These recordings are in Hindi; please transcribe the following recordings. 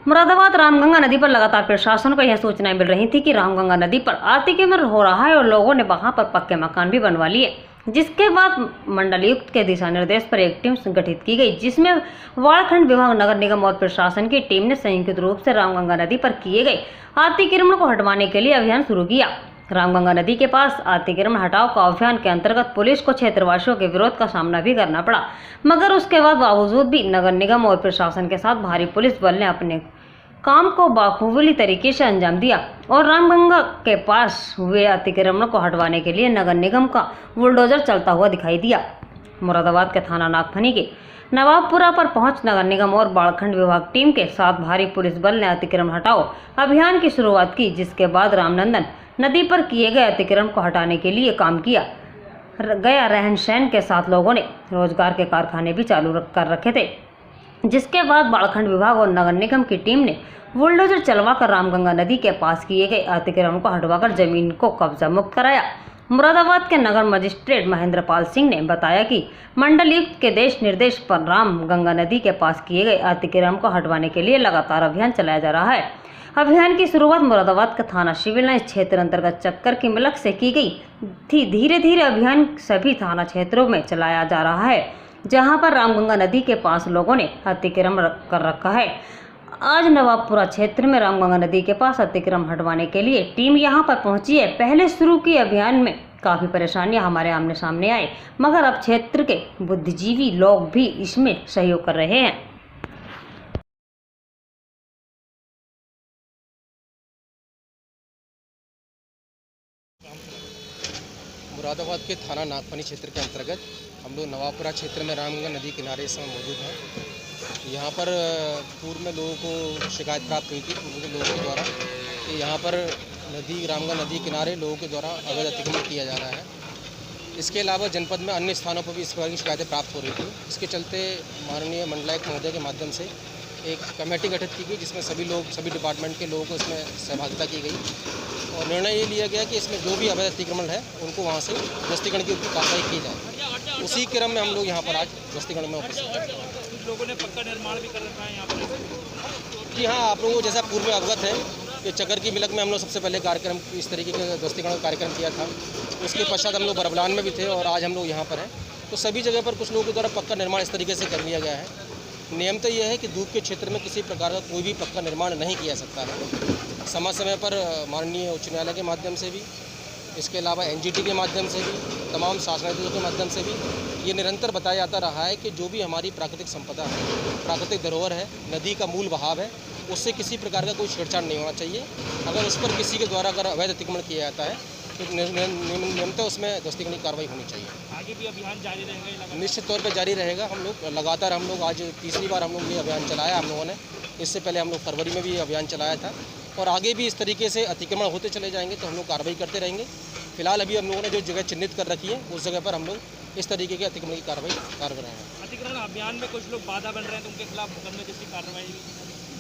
मुरादाबाद रामगंगा नदी पर लगातार प्रशासन को यह सूचनाएं मिल रही थी कि रामगंगा नदी पर अतिक्रमण हो रहा है और लोगों ने वहां पर पक्के मकान भी बनवा लिए। जिसके बाद मंडलायुक्त के दिशा निर्देश पर एक टीम गठित की गई, जिसमें वाड़खंड विभाग, नगर निगम और प्रशासन की टीम ने संयुक्त रूप से रामगंगा नदी पर किए गए अतिक्रमण को हटवाने के लिए अभियान शुरू किया। रामगंगा नदी के पास अतिक्रमण हटाओ का अभियान के अंतर्गत पुलिस को क्षेत्रवासियों के विरोध का सामना भी करना पड़ा, मगर उसके बावजूद भी नगर निगम और प्रशासन के साथ भारी पुलिस बल ने अपने काम को बाखूबी तरीके से अंजाम दिया और रामगंगा के पास हुए अतिक्रमण को हटवाने के लिए नगर निगम का बुलडोजर चलता हुआ दिखाई दिया। मुरादाबाद के थाना नागफनी के नवाबपुरा पर पहुंच नगर निगम और वाड़खंड विभाग टीम के साथ भारी पुलिस बल ने अतिक्रमण हटाओ अभियान की शुरुआत की, जिसके बाद रामनंदन नदी पर किए गए अतिक्रमण को हटाने के लिए काम किया गया। रहन सहन के साथ लोगों ने रोजगार के कारखाने भी चालू कर रखे थे, जिसके बाद वाड़खंड विभाग और नगर निगम की टीम ने बुलडोजर चलवाकर रामगंगा नदी के पास किए गए अतिक्रमण को हटवाकर जमीन को कब्जा मुक्त कराया। मुरादाबाद के नगर मजिस्ट्रेट महेंद्र पाल सिंह ने बताया कि मंडलायुक्त के निर्देश पर रामगंगा नदी के पास किए गए अतिक्रमण को हटवाने के लिए लगातार अभियान चलाया जा रहा है। अभियान की शुरुआत मुरादाबाद के थाना सिविल लाइन क्षेत्र अंतर्गत चक्कर की मिलक से की गई थी। धीरे धीरे अभियान सभी थाना क्षेत्रों में चलाया जा रहा है, जहां पर रामगंगा नदी के पास लोगों ने अतिक्रमण कर रखा है। आज नवाबपुरा क्षेत्र में रामगंगा नदी के पास अतिक्रमण हटवाने के लिए टीम यहां पर पहुंची है। पहले शुरू के अभियान में काफी परेशानियां हमारे आमने सामने आए, मगर अब क्षेत्र के बुद्धिजीवी लोग भी इसमें सहयोग कर रहे हैं। मुरादाबाद के थाना नागफनी क्षेत्र के अंतर्गत हम लोग नवाबपुरा क्षेत्र में रामगंगा नदी किनारे इस समय मौजूद हैं। यहाँ पर पूर्व में लोगों को शिकायत प्राप्त हुई थी पूर्व के लोगों के द्वारा कि यहाँ पर रामगंगा नदी किनारे लोगों के द्वारा अवैध अतिक्रमण किया जा रहा है। इसके अलावा जनपद में अन्य स्थानों पर भी इस प्रकार की शिकायतें प्राप्त हो रही थी। इसके चलते माननीय मंडलायुक्त महोदय के माध्यम से एक कमेटी गठित की गई, जिसमें सभी डिपार्टमेंट के लोगों को इसमें सहभागिता की गई और निर्णय ये लिया गया कि इसमें जो भी अवैध अतिक्रमण है उनको वहाँ से ध्वस्तीकरण की उनकी कार्रवाई की जाए। उसी क्रम में हम लोग यहाँ पर आज ध्वस्तीकरण में उपस्थित हैं। कुछ लोगों ने पक्का निर्माण भी कर रखा है यहाँ पर। जी हाँ, आप लोगों को जैसा पूर्व में अवगत है कि चक्कर की मिलक में हम लोग सबसे पहले कार्यक्रम इस तरीके के ध्वस्तीकरण का कार्यक्रम किया था। उसके पश्चात हम लोग बरबलान में भी थे और आज हम लोग यहाँ पर हैं। तो सभी जगह पर कुछ लोगों के द्वारा पक्का निर्माण इस तरीके से कर लिया गया है। नियम तो यह है कि धूप के क्षेत्र में किसी प्रकार का कोई भी पक्का निर्माण नहीं किया सकता है। समय समय पर माननीय उच्च न्यायालय के माध्यम से भी, इसके अलावा एनजीटी के माध्यम से भी, तमाम शासनाधिकारियों के माध्यम से भी ये निरंतर बताया जाता रहा है कि जो भी हमारी प्राकृतिक संपदा है, प्राकृतिक धरोहर है, नदी का मूल बहाव है, उससे किसी प्रकार का कोई छेड़छाड़ नहीं होना चाहिए। अगर उस पर किसी के द्वारा अगर अवैध अतिक्रमण किया जाता है तो नियमतः उसमें ध्वस्तीकरण की कार्रवाई होनी चाहिए। आगे भी अभियान जारी रहेगा? निश्चित तौर पर जारी रहेगा। हम लोग लगातार आज तीसरी बार हम लोग ये अभियान चलाया हम लोगों ने। इससे पहले हम लोग फरवरी में भी अभियान चलाया था और आगे भी इस तरीके से अतिक्रमण होते चले जाएंगे तो हम लोग कार्रवाई करते रहेंगे। फिलहाल अभी हम लोगों ने जो जगह चिन्हित कर रखी है उस जगह पर हम लोग इस तरीके के अतिक्रमण की कार्रवाई कर रहे हैं। अतिक्रमण अभियान में कुछ लोग बाधा बन रहे हैं तो उनके खिलाफ मुकदमे जैसी कार्रवाई?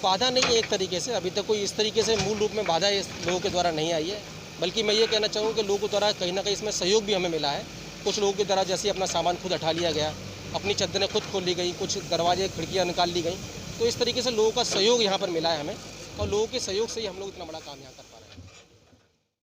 बाधा नहीं है एक तरीके से, अभी तक कोई इस तरीके से मूल रूप में बाधा इस लोगों के द्वारा नहीं आई है। बल्कि मैं ये कहना चाहूँगा कि लोगों के द्वारा कहीं ना कहीं इसमें सहयोग भी हमें मिला है। कुछ लोगों के द्वारा जैसे अपना सामान खुद उठा लिया गया, अपनी चद्दरें खुद खोल ली गई, कुछ दरवाजे खिड़कियाँ निकाल ली गई। तो इस तरीके से लोगों का सहयोग यहाँ पर मिला है हमें और लोगों के सहयोग से ही हम लोग इतना बड़ा काम यहाँ कर रहे हैं।